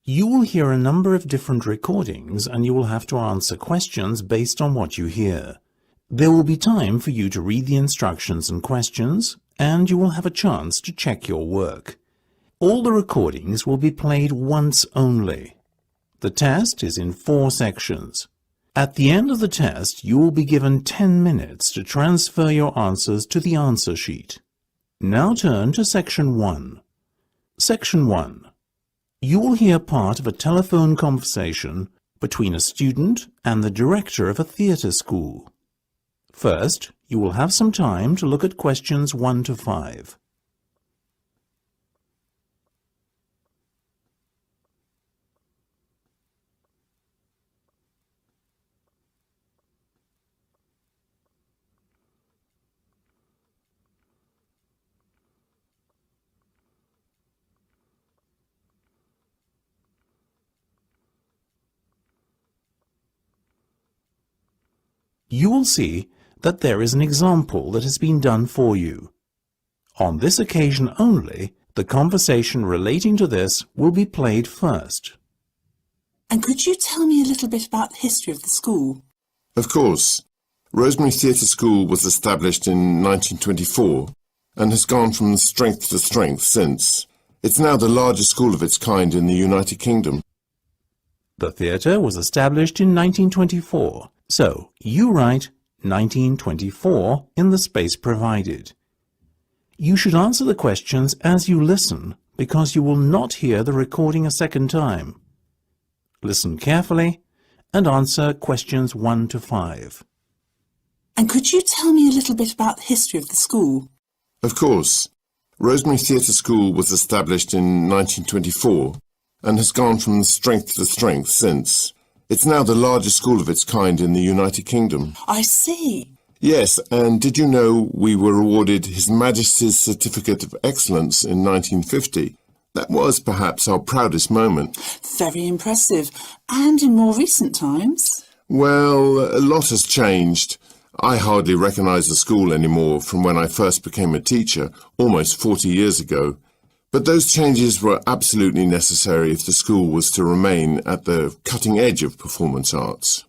You will hear a number of different recordings and you will have to answer questions based on what you hear. There will be time for you to read the instructions and questions, and you will have a chance to check your work. All the recordings will be played once only. The test is in 4 sections. At the end of the test, you will be given 10 minutes to transfer your answers to the answer sheet. Now turn to Section 1. Section 1. You will hear part of a telephone conversation between a student and the director of a theatre school. First, you will have some time to look at questions 1 to 5. You will see that there is an example that has been done for you. On this occasion only, the conversation relating to this will be played first. And could you tell me a little bit about the history of the school? Of course. Rosemary Theatre School was established in 1924 and has gone from strength to strength since. It's now the largest school of its kind in the United Kingdom. The theatre was established in 1924, so you write 1924 in the space provided. You should answer the questions as you listen, because you will not hear the recording a second time. Listen carefully and answer questions 1 to 5. And could you tell me a little bit about the history of the school? Of course. Rosemary Theatre School was established in 1924 and has gone from strength to strength since. It's now the largest school of its kind in the United Kingdom. I see. Yes, and did you know we were awarded His Majesty's Certificate of Excellence in 1950? That was perhaps our proudest moment. Very impressive. And in more recent times? Well, a lot has changed. I hardly recognise the school anymore from when I first became a teacher, almost 40 years ago. But those changes were absolutely necessary if the school was to remain at the cutting edge of performance arts.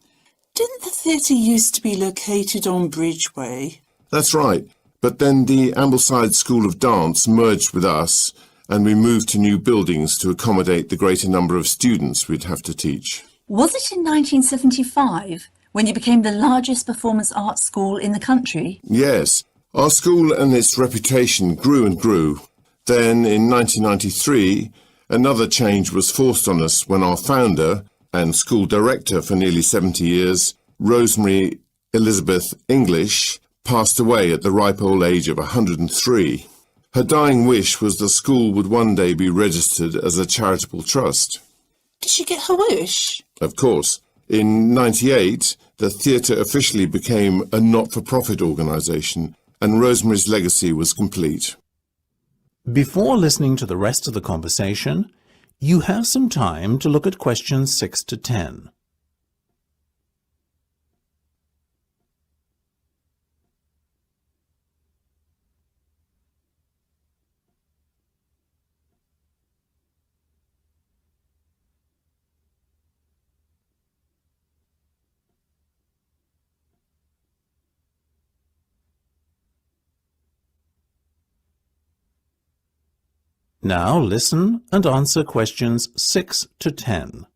Didn't the theatre used to be located on Bridgeway? That's right, but then the Ambleside School of Dance merged with us and we moved to new buildings to accommodate the greater number of students we'd have to teach. Was it in 1975 when you became the largest performance arts school in the country? Yes, our school and its reputation grew and grew. Then, in 1993, another change was forced on us when our founder and school director for nearly 70 years, Rosemary Elizabeth English, passed away at the ripe old age of 103. Her dying wish was the school would one day be registered as a charitable trust. Did she get her wish? Of course. In 1998, the theatre officially became a not-for-profit organisation, and Rosemary's legacy was complete. Before listening to the rest of the conversation, you have some time to look at questions 6 to 10. Now listen and answer questions 6 to 10.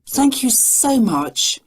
Thank you so much.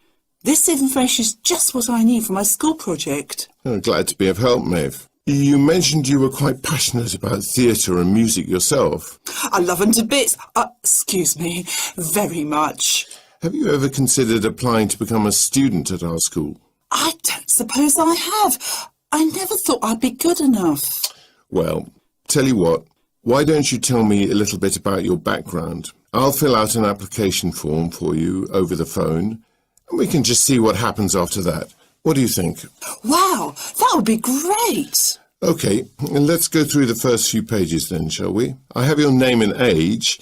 This information is just what I need for my school project. I'm glad to be of help, Maeve. You mentioned you were quite passionate about theatre and music yourself. I love them to bits. Excuse me, very much. Have you ever considered applying to become a student at our school? I don't suppose I have. I never thought I'd be good enough. Well, tell you what. Why don't you tell me a little bit about your background? I'll fill out an application form for you over the phone, and we can just see what happens after that. What do you think? Wow, that would be great. OK, let's go through the first few pages then, shall we? I have your name and age.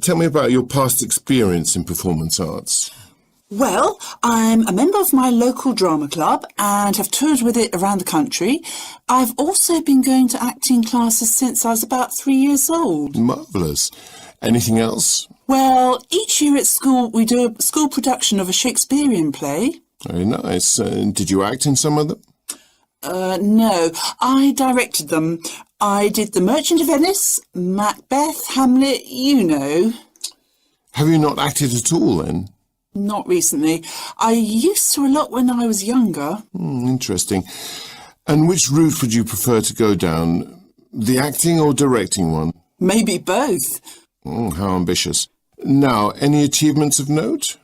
Tell me about your past experience in performance arts. Well, I'm a member of my local drama club and have toured with it around the country. I've also been going to acting classes since I was about 3 years old. Marvellous. Anything else? Well, each year at school we do a school production of a Shakespearean play. Very nice. Did you act in some of them? No, I directed them. I did The Merchant of Venice, Macbeth, Hamlet, you know. Have you not acted at all then? Not recently. I used to a lot when I was younger. Interesting. And which route would you prefer to go down? The acting or directing one? Maybe both. How ambitious. Now, any achievements of note?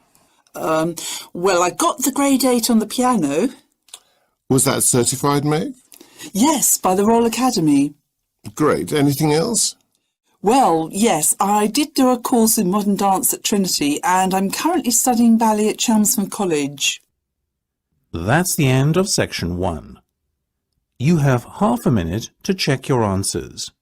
Well, I got the grade 8 on the piano. Was that certified, Meg? Yes, by the Royal Academy. Great. Anything else? Well, yes, I did do a course in modern dance at Trinity, and I'm currently studying ballet at Chelmsford College. That's the end of section 1. You have half a minute to check your answers.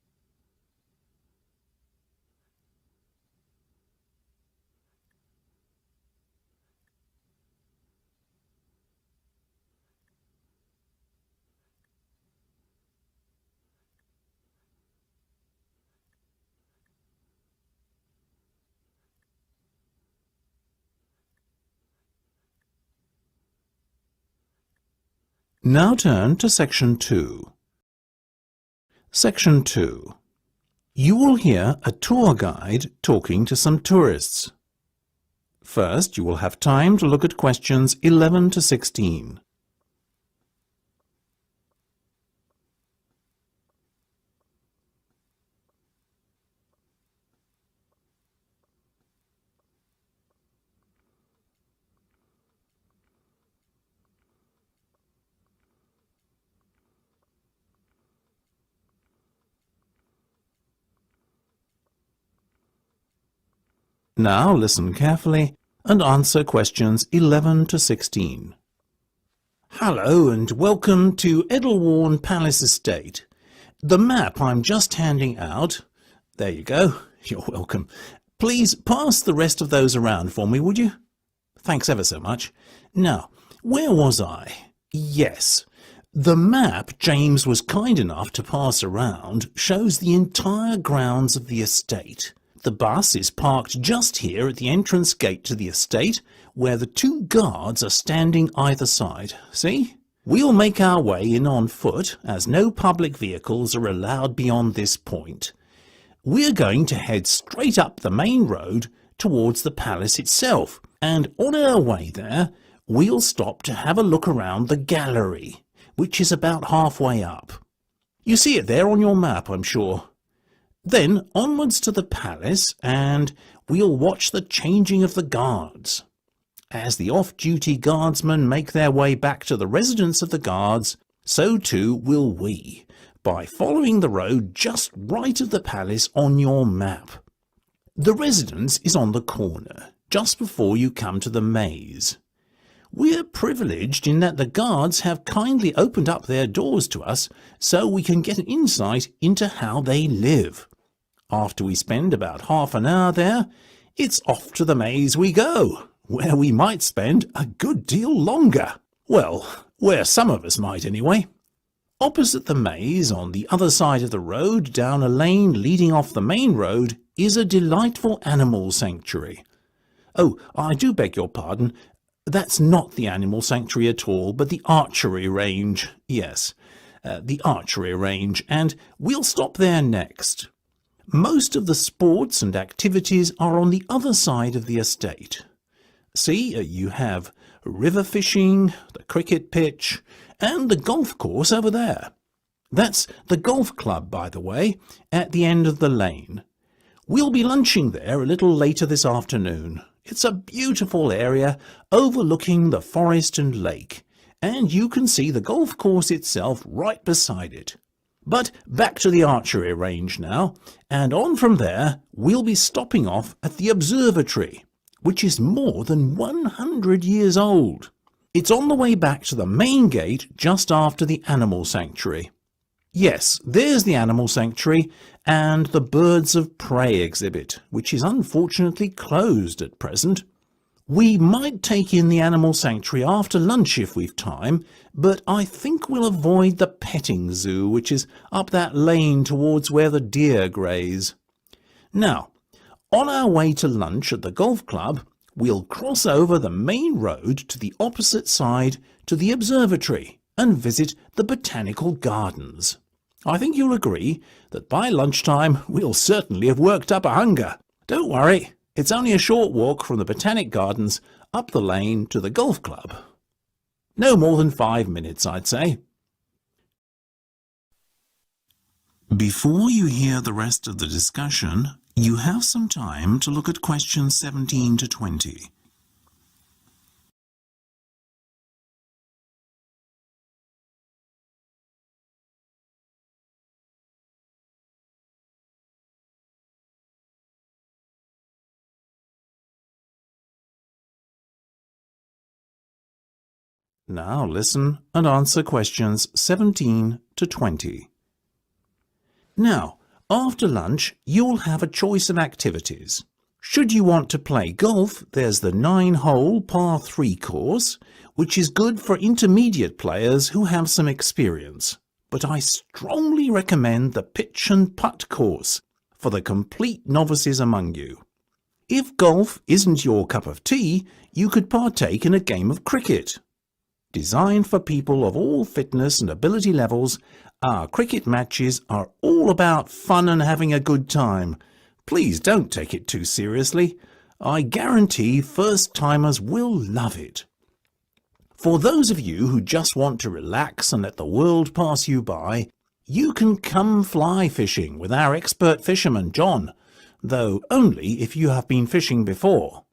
Now turn to section 2. Section 2. You will hear a tour guide talking to some tourists. First, you will have time to look at questions 11 to 16. Now listen carefully and answer questions 11 to 16. Hello and welcome to Edelwarn Palace Estate. The map I'm just handing out. There you go. You're welcome. Please pass the rest of those around for me, would you? Thanks ever so much. Now, where was I? Yes. The map James was kind enough to pass around shows the entire grounds of the estate. The bus is parked just here at the entrance gate to the estate, where the 2 guards are standing either side. See? We'll make our way in on foot, as no public vehicles are allowed beyond this point. We're going to head straight up the main road towards the palace itself, and on our way there, we'll stop to have a look around the gallery, which is about halfway up. You see it there on your map, I'm sure. Then onwards to the palace, and we'll watch the changing of the guards. As the off-duty guardsmen make their way back to the residence of the guards, so too will we, by following the road just right of the palace on your map. The residence is on the corner, just before you come to the maze. We're privileged in that the guards have kindly opened up their doors to us so we can get an insight into how they live. After we spend about half an hour there, it's off to the maze we go, where we might spend a good deal longer. Well, where some of us might anyway. Opposite the maze, on the other side of the road, down a lane leading off the main road, is a delightful animal sanctuary. Oh, I do beg your pardon. That's not the animal sanctuary at all, but the archery range. Yes, the archery range, and we'll stop there next. Most of the sports and activities are on the other side of the estate. See, you have river fishing, the cricket pitch, and the golf course over there. That's the golf club, by the way, at the end of the lane. We'll be lunching there a little later this afternoon. It's a beautiful area overlooking the forest and lake, and you can see the golf course itself right beside it. But back to the archery range now, and on from there we'll be stopping off at the observatory, which is more than 100 years old. It's on the way back to the main gate just after the animal sanctuary. Yes, there's the animal sanctuary and the birds of prey exhibit, which is unfortunately closed at present. We might take in the animal sanctuary after lunch if we've time, but I think we'll avoid the petting zoo, which is up that lane towards where the deer graze. Now, On our way to lunch at the golf club, we'll cross over the main road to the opposite side to the observatory and visit the botanical gardens. I think you'll agree that by lunchtime we'll certainly have worked up a hunger. Don't worry, it's only a short walk from the botanic gardens up the lane to the golf club. No more than 5 minutes, I'd say. Before you hear the rest of the discussion, you have some time to look at questions 17 to 20. Now listen and answer questions 17 to 20. Now, after lunch, you'll have a choice of activities. Should you want to play golf, there's the 9-hole par 3 course, which is good for intermediate players who have some experience. But I strongly recommend the pitch and putt course for the complete novices among you. If golf isn't your cup of tea, you could partake in a game of cricket. Designed for people of all fitness and ability levels, our cricket matches are all about fun and having a good time. Please don't take it too seriously. I guarantee first-timers will love it. For those of you who just want to relax and let the world pass you by, you can come fly fishing with our expert fisherman John, though only if you have been fishing before.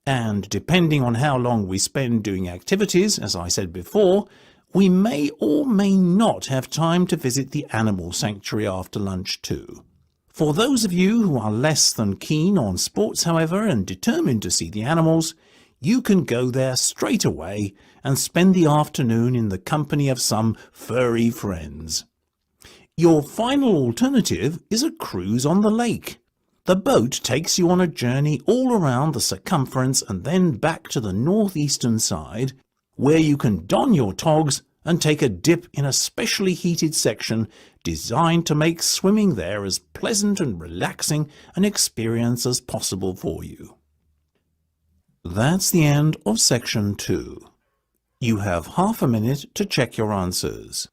And depending on how long we spend doing activities, as I said before, we may or may not have time to visit the animal sanctuary after lunch too. For those of you who are less than keen on sports, however, and determined to see the animals, you can go there straight away and spend the afternoon in the company of some furry friends. Your final alternative is a cruise on the lake. The boat takes you on a journey all around the circumference and then back to the northeastern side, where you can don your togs and take a dip in a specially heated section designed to make swimming there as pleasant and relaxing an experience as possible for you. That's the end of section 2. You have half a minute to check your answers.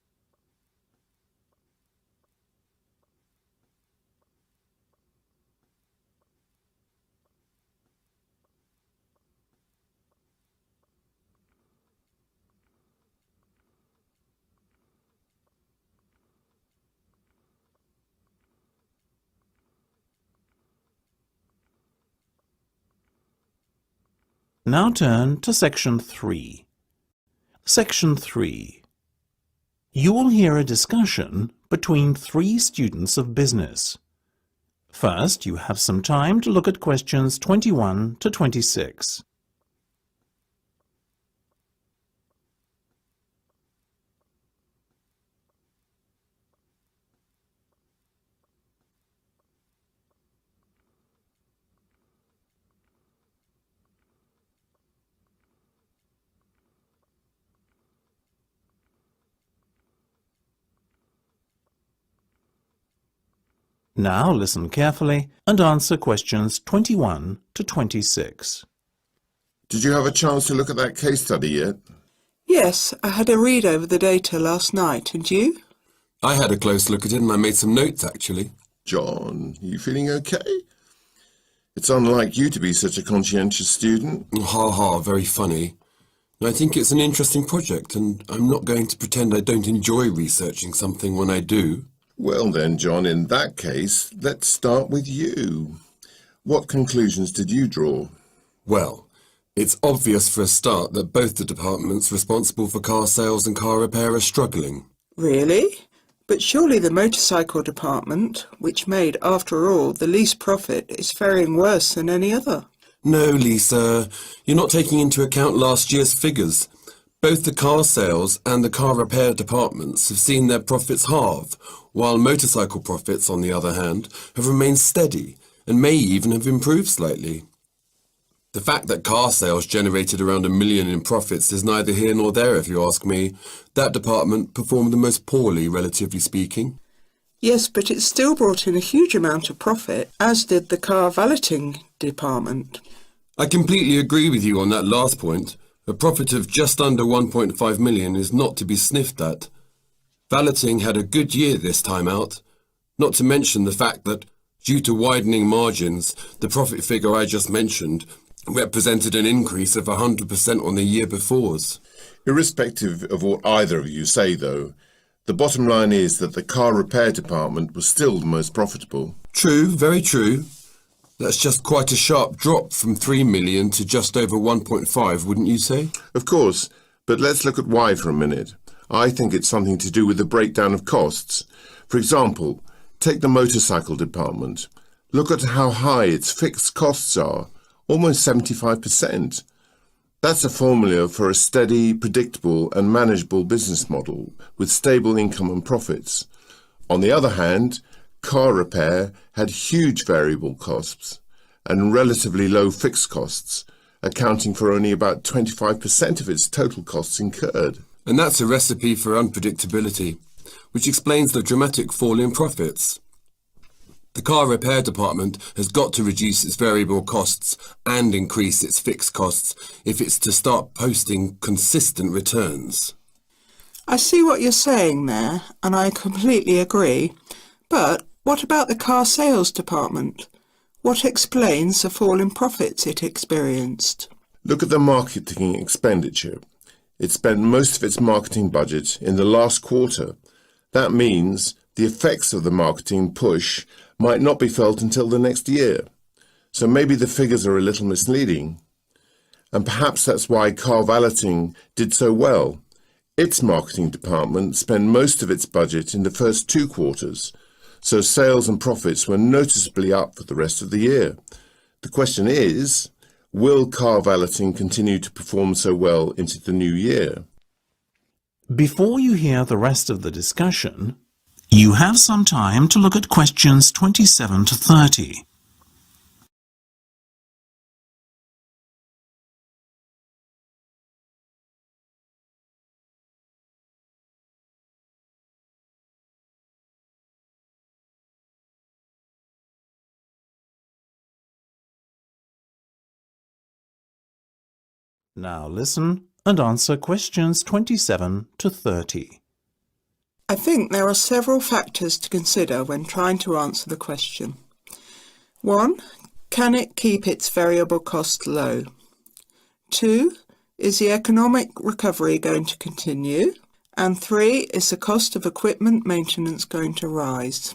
Now turn to section 3. Section 3. You will hear a discussion between 3 students of business. First, you have some time to look at questions 21 to 26. Now listen carefully and answer questions 21 to 26. Did you have a chance to look at that case study yet? Yes, I had a read over the data last night, and you? I had a close look at it and I made some notes, actually. John, you feeling okay? It's unlike you to be such a conscientious student. Ha ha, very funny. I think it's an interesting project, and I'm not going to pretend I don't enjoy researching something when I do. Well then, John, in that case, let's start with you. What conclusions did you draw? Well, it's obvious for a start that both the departments responsible for car sales and car repair are struggling. Really? But surely the motorcycle department, which made, after all, the least profit, is faring worse than any other. No, Lisa, you're not taking into account last year's figures. Both the car sales and the car repair departments have seen their profits halve, while motorcycle profits, on the other hand, have remained steady and may even have improved slightly. The fact that car sales generated around $1 million in profits is neither here nor there, if you ask me. That department performed the most poorly, relatively speaking. Yes, but it still brought in a huge amount of profit, as did the car valeting department. I completely agree with you on that last point. A profit of just under 1.5 million is not to be sniffed at. Valeting had a good year this time out, not to mention the fact that, due to widening margins, the profit figure I just mentioned represented an increase of 100% on the year before's. Irrespective of what either of you say, though, the bottom line is that the car repair department was still the most profitable. True, very true. That's just quite a sharp drop from 3 million to just over 1.5, wouldn't you say? Of course, but let's look at why for a minute. I think it's something to do with the breakdown of costs. For example, take the motorcycle department. Look at how high its fixed costs are, almost 75%. That's a formula for a steady, predictable and manageable business model with stable income and profits. On the other hand, car repair had huge variable costs and relatively low fixed costs, accounting for only about 25% of its total costs incurred. And that's a recipe for unpredictability, which explains the dramatic fall in profits. The car repair department has got to reduce its variable costs and increase its fixed costs if it's to start posting consistent returns. I see what you're saying there, and I completely agree. But what about the car sales department? What explains the fall in profits it experienced? Look at the marketing expenditure. It spent most of its marketing budget in the last quarter. That means the effects of the marketing push might not be felt until the next year. So maybe the figures are a little misleading. And perhaps that's why car valeting did so well. Its marketing department spent most of its budget in the first 2 quarters, so sales and profits were noticeably up for the rest of the year. The question is, will car valeting continue to perform so well into the new year? Before you hear the rest of the discussion, you have some time to look at questions 27 to 30. Now listen and answer questions 27 to 30. I think there are several factors to consider when trying to answer the question. 1. Can it keep its variable cost low? 2. Is the economic recovery going to continue? And 3. Is the cost of equipment maintenance going to rise?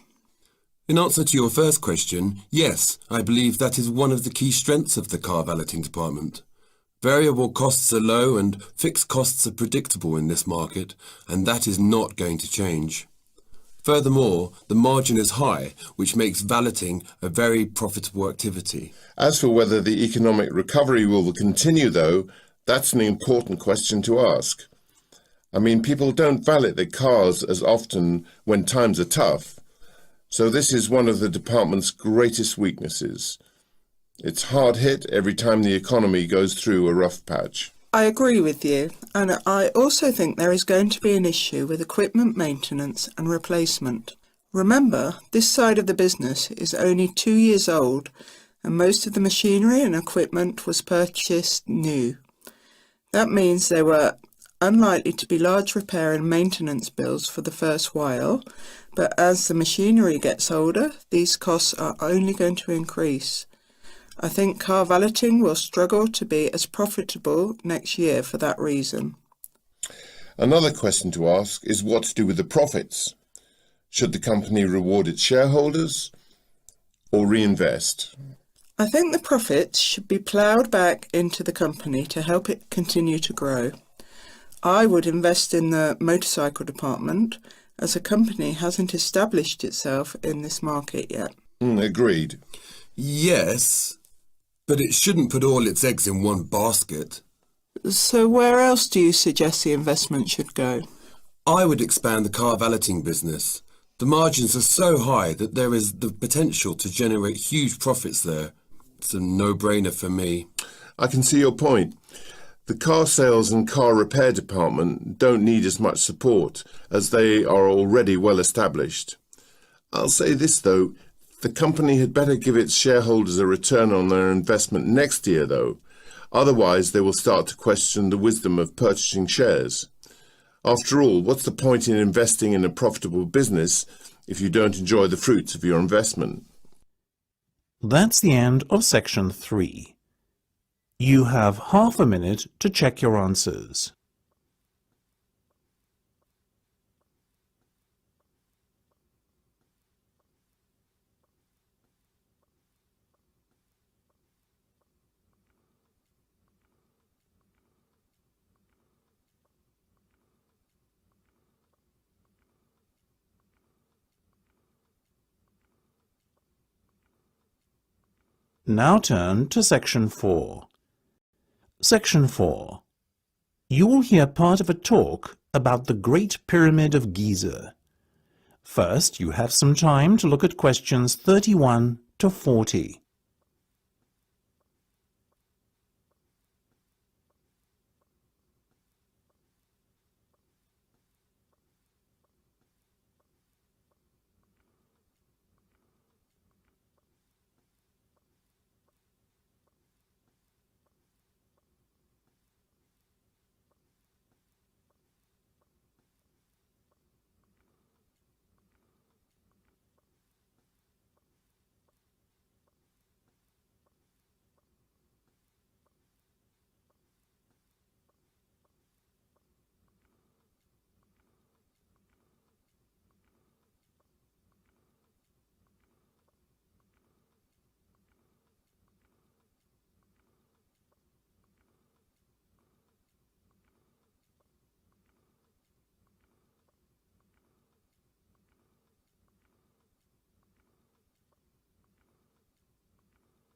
In answer to your first question, yes, I believe that is one of the key strengths of the car valeting department. Variable costs are low and fixed costs are predictable in this market, and that is not going to change. Furthermore, the margin is high, which makes valeting a very profitable activity. As for whether the economic recovery will continue, though, that's an important question to ask. I mean, people don't valet their cars as often when times are tough, so this is one of the department's greatest weaknesses. It's hard hit every time the economy goes through a rough patch. I agree with you, and I also think there is going to be an issue with equipment maintenance and replacement. Remember, this side of the business is only 2 years old, and most of the machinery and equipment was purchased new. That means there were unlikely to be large repair and maintenance bills for the first while, but as the machinery gets older, these costs are only going to increase. I think car valeting will struggle to be as profitable next year for that reason. Another question to ask is what to do with the profits. Should the company reward its shareholders or reinvest? I think the profits should be ploughed back into the company to help it continue to grow. I would invest in the motorcycle department, as the company hasn't established itself in this market yet. Agreed. Yes, but it shouldn't put all its eggs in one basket. So where else do you suggest the investment should go? I would expand the car valeting business. The margins are so high that there is the potential to generate huge profits there. It's a no-brainer for me. I can see your point. The car sales and car repair department don't need as much support as they are already well established. I'll say this, though. The company had better give its shareholders a return on their investment next year, though. Otherwise, they will start to question the wisdom of purchasing shares. After all, what's the point in investing in a profitable business if you don't enjoy the fruits of your investment? That's the end of section 3. You have half a minute to check your answers. Now turn to section 4. Section 4. You will hear part of a talk about the Great Pyramid of Giza. First, you have some time to look at questions 31 to 40.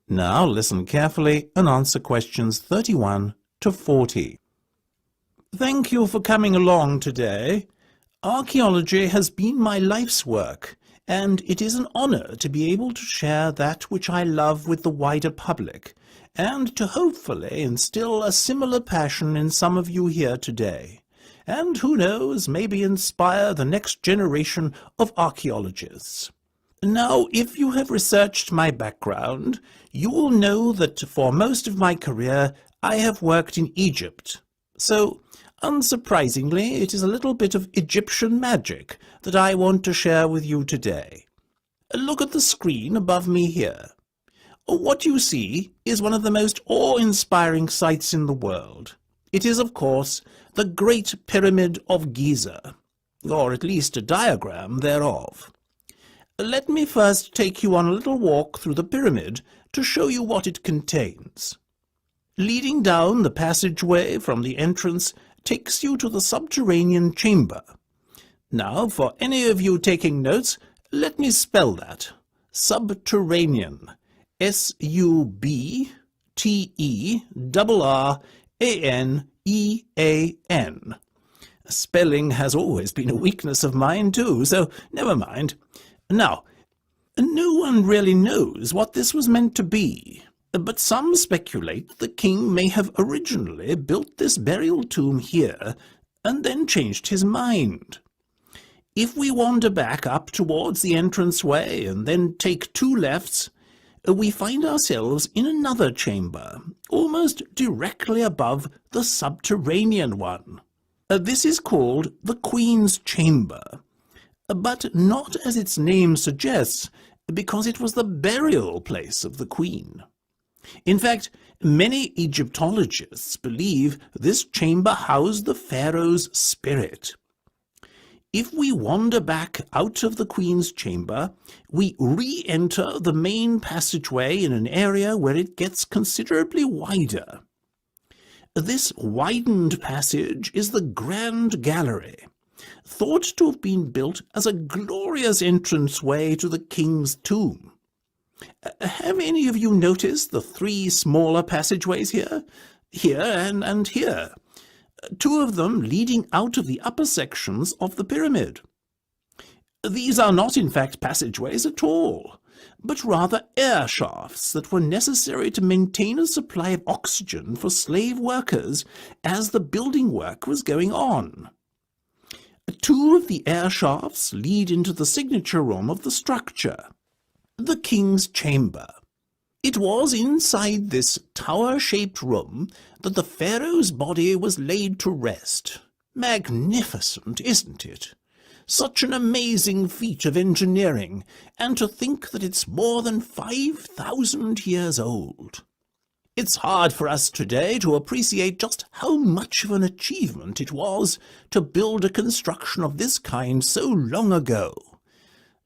Now listen carefully and answer questions 31 to 40. Thank you for coming along today. Archaeology has been my life's work, and it is an honor to be able to share that which I love with the wider public, and to hopefully instill a similar passion in some of you here today, and who knows, maybe inspire the next generation of archaeologists. Now, if you have researched my background, you will know that for most of my career I have worked in Egypt. So, unsurprisingly, it is a little bit of Egyptian magic that I want to share with you today. Look at the screen above me here. What you see is one of the most awe-inspiring sights in the world. It is, of course, the Great Pyramid of Giza, or at least a diagram thereof. Let me first take you on a little walk through the pyramid to show you what it contains. Leading down the passageway from the entrance takes you to the subterranean chamber. Now, for any of you taking notes, let me spell that. Subterranean. S-U-B-T-E-R-R-A-N-E-A-N. Spelling has always been a weakness of mine too, so never mind. Now, no one really knows what this was meant to be, but some speculate the king may have originally built this burial tomb here and then changed his mind. If we wander back up towards the entranceway and then take 2 lefts, we find ourselves in another chamber, almost directly above the subterranean one. This is called the Queen's Chamber, but not as its name suggests, because it was the burial place of the Queen. In fact, many Egyptologists believe this chamber housed the pharaoh's spirit. If we wander back out of the Queen's chamber, we re-enter the main passageway in an area where it gets considerably wider. This widened passage is the Grand Gallery, thought to have been built as a glorious entranceway to the king's tomb. Have any of you noticed the 3 smaller passageways here? Here and here. 2 of them leading out of the upper sections of the pyramid. These are not in fact passageways at all, but rather air shafts that were necessary to maintain a supply of oxygen for slave workers as the building work was going on. Two of the air shafts lead into the signature room of the structure, the King's Chamber. It was inside this tower-shaped room that the Pharaoh's body was laid to rest. Magnificent, isn't it? Such an amazing feat of engineering, and to think that it's more than 5,000 years old. It's hard for us today to appreciate just how much of an achievement it was to build a construction of this kind so long ago.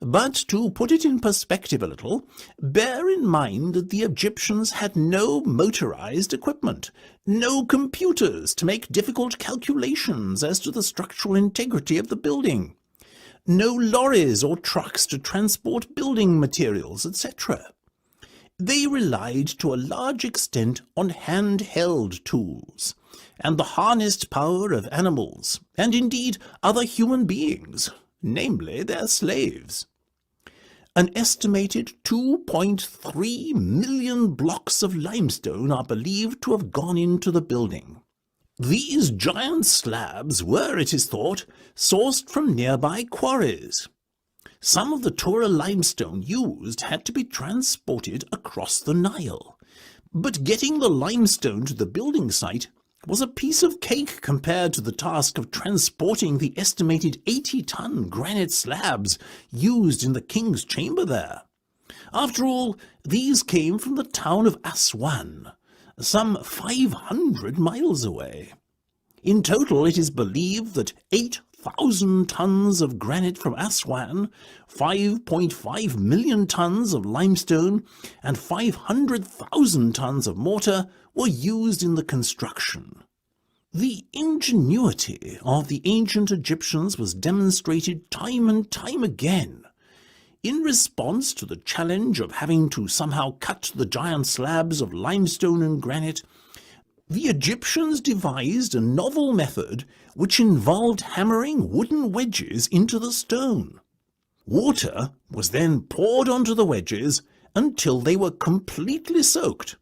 But to put it in perspective a little, bear in mind that the Egyptians had no motorized equipment, no computers to make difficult calculations as to the structural integrity of the building, no lorries or trucks to transport building materials, etc. They relied to a large extent on handheld tools, and the harnessed power of animals, and indeed other human beings, namely their slaves. An estimated 2.3 million blocks of limestone are believed to have gone into the building. These giant slabs were, it is thought, sourced from nearby quarries. Some of the Tura limestone used had to be transported across the Nile, but getting the limestone to the building site was a piece of cake compared to the task of transporting the estimated 80-ton granite slabs used in the king's chamber there. After all, these came from the town of Aswan, some 500 miles away. In total, it is believed that 8,000 tons of granite from Aswan, 5.5 million tons of limestone, and 500,000 tons of mortar were used in the construction. The ingenuity of the ancient Egyptians was demonstrated time and time again. In response to the challenge of having to somehow cut the giant slabs of limestone and granite, the Egyptians devised a novel method which involved hammering wooden wedges into the stone. Water was then poured onto the wedges until they were completely soaked.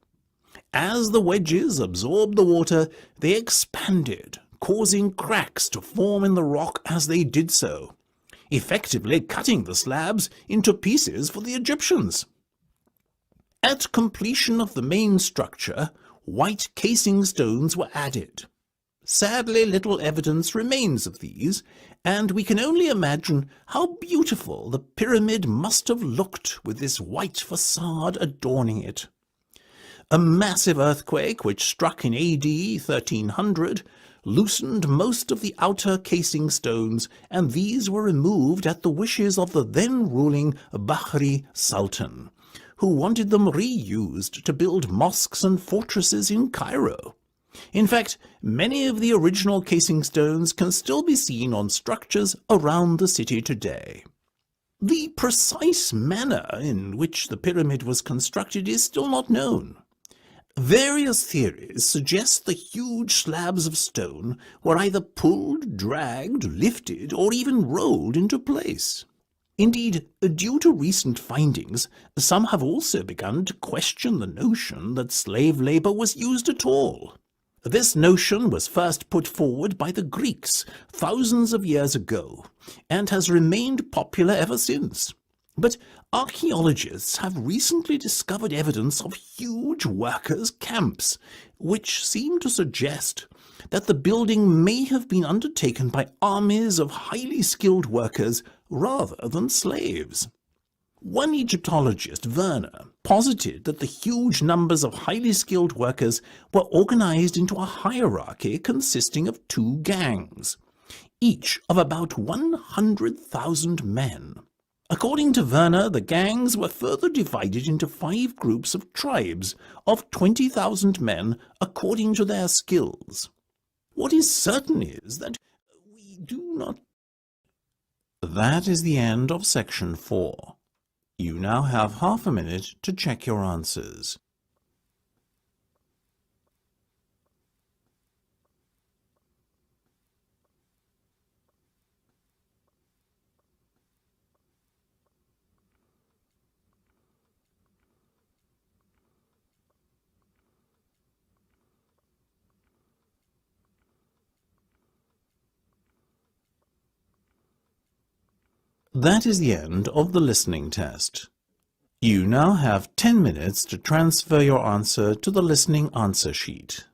As the wedges absorbed the water, they expanded, causing cracks to form in the rock as they did so, effectively cutting the slabs into pieces for the Egyptians. At completion of the main structure, white casing stones were added. Sadly, little evidence remains of these, and we can only imagine how beautiful the pyramid must have looked with this white facade adorning it. A massive earthquake which struck in AD 1300 loosened most of the outer casing stones, and these were removed at the wishes of the then ruling Bahri Sultan, who wanted them reused to build mosques and fortresses in Cairo. In fact, many of the original casing stones can still be seen on structures around the city today. The precise manner in which the pyramid was constructed is still not known. Various theories suggest the huge slabs of stone were either pulled, dragged, lifted, or even rolled into place. Indeed, due to recent findings, some have also begun to question the notion that slave labor was used at all. This notion was first put forward by the Greeks thousands of years ago, and has remained popular ever since. But archaeologists have recently discovered evidence of huge workers' camps, which seem to suggest that the building may have been undertaken by armies of highly skilled workers rather than slaves. One Egyptologist, Werner, posited that the huge numbers of highly skilled workers were organized into a hierarchy consisting of two gangs, each of about 100,000 men. According to Werner, the gangs were further divided into 5 groups of tribes of 20,000 men according to their skills. What is certain is that we do not... That is the end of section 4. You now have half a minute to check your answers. That is the end of the listening test. You now have 10 minutes to transfer your answer to the listening answer sheet.